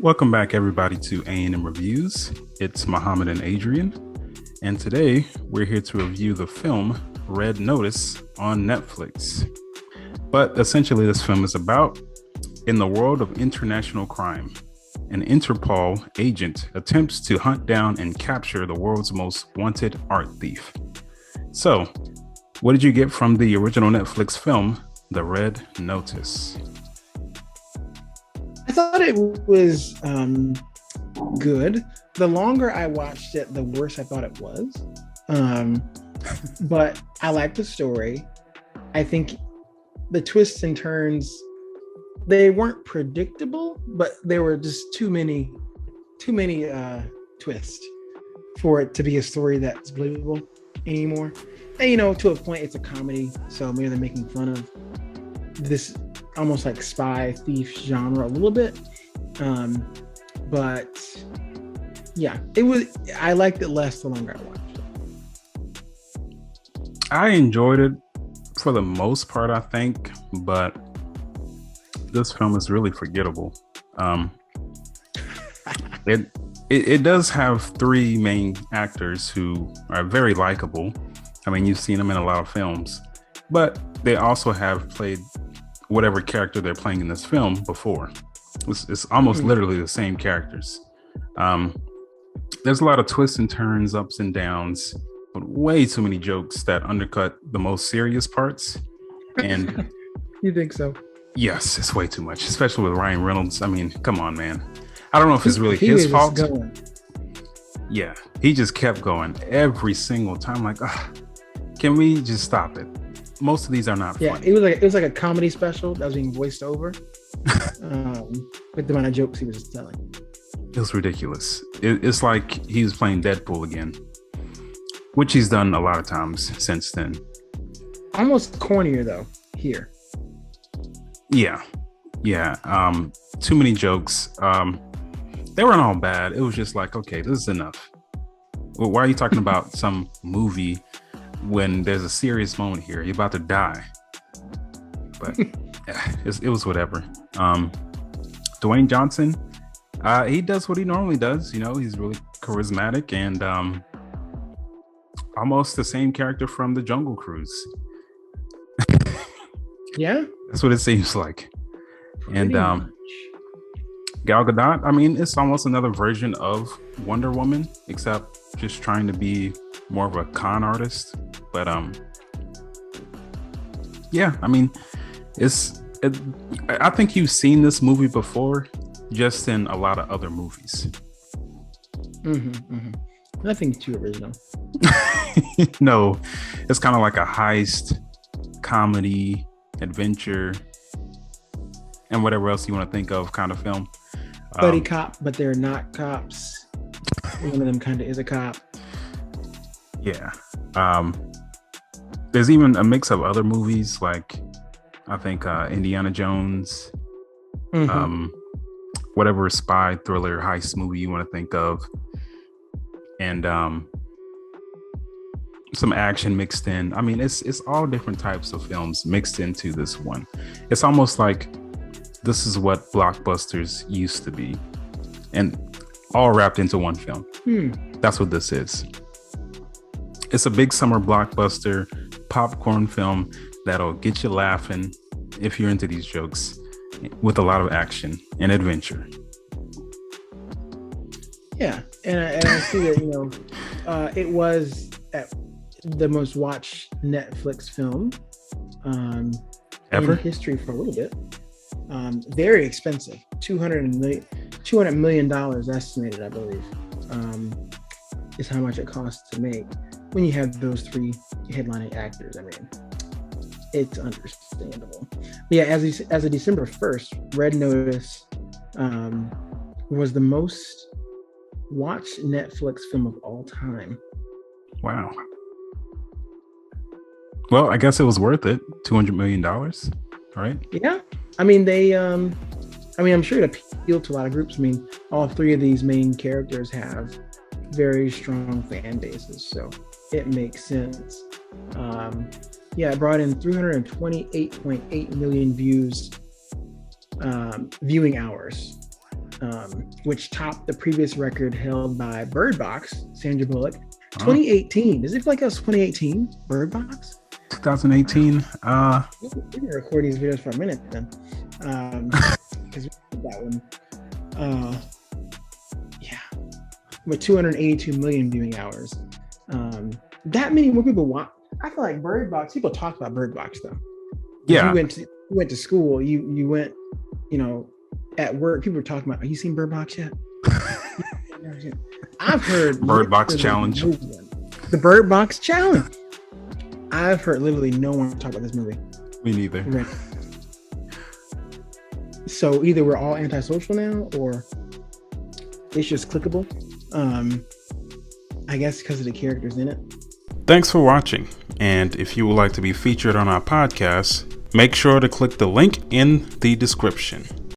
Welcome back, everybody, to A&M Reviews. It's Muhammad and Adrian, and today we're here to review the film Red Notice on Netflix. But essentially, this film is about, in the world of international crime, an Interpol agent attempts to hunt down and capture the world's most wanted art thief. So, what did you get from the original Netflix film, The Red Notice? I thought it was good. The longer I watched it, the worse I thought it was. But I like the story. I think the twists and turns, they weren't predictable, but there were just too many twists for it to be a story that's believable anymore. And to a point, it's a comedy, so maybe they're making fun of this almost like spy thief genre a little bit. But yeah, I liked it less the longer I watched it. I enjoyed it for the most part, I think, but this film is really forgettable. It does have three main actors who are very likable. I mean, you've seen them in a lot of films, but they also have played whatever character they're playing in this film before. It's almost literally the same characters. There's a lot of twists and turns, ups and downs, but way too many jokes that undercut the most serious parts. And you think so? Yes, it's way too much, especially with Ryan Reynolds. I mean, come on, man. I don't know if it's really his fault. Yeah, he just kept going every single time. Like, can we just stop it? Most of these are not funny. It was like a comedy special that was being voiced over with the amount of jokes he was just telling. It was ridiculous. It's like he was playing Deadpool again, which he's done a lot of times since then. Almost cornier though here. Yeah. Too many jokes. They weren't all bad. It was just like, okay, this is enough. Well, why are you talking about some movie when there's a serious moment here? You're about to die. But yeah, it was whatever. Dwayne Johnson, he does what he normally does. He's really charismatic and almost the same character from the Jungle Cruise. Yeah, that's what it seems like. Pretty much. Gal Gadot, I mean, it's almost another version of Wonder Woman, except just trying to be more of a con artist. But yeah, I mean, I think you've seen this movie before, just in a lot of other movies. Nothing too original. No, it's kind of like a heist, comedy, adventure, and whatever else you want to think of kind of film. Buddy cop, but they're not cops. One of them kind of is a cop. Yeah. There's even a mix of other movies, like I think Indiana Jones, whatever spy thriller heist movie you want to think of, and some action mixed in. I mean, it's all different types of films mixed into this one. It's almost like this is what blockbusters used to be, and all wrapped into one film. That's what this is. It's a big summer blockbuster popcorn film that'll get you laughing if you're into these jokes, with a lot of action and adventure. Yeah, and I see that it was the most watched Netflix film ever in history for a little bit. Very expensive, $200 million estimated, I believe, is how much it costs to make. When you have those three headlining actors, I mean, it's understandable. But yeah, as of December 1st, Red Notice was the most watched Netflix film of all time. Wow. Well, I guess it was worth it. $200 million, right? Yeah. I mean, I'm sure it appealed to a lot of groups. I mean, all three of these main characters have very strong fan bases, so it makes sense. Yeah, it brought in 328.8 million views, viewing hours which topped the previous record held by Bird Box, Sandra Bullock. 2018. Does it feel like it was 2018? Bird Box? 2018. We can record these videos for a minute then. Because we did that one. Yeah. With 282 million viewing hours. That many more people watch. I feel like Bird Box, people talk about Bird Box though. Yeah. You went to school, you went, at work, people were talking about, have you seen Bird Box yet? I've heard Bird Box Challenge. The Bird Box Challenge. I've heard literally no one talk about this movie. Me neither. Right. So either we're all antisocial now, or it's just clickable. I guess because of the characters in it. Thanks for watching. And if you would like to be featured on our podcast, make sure to click the link in the description.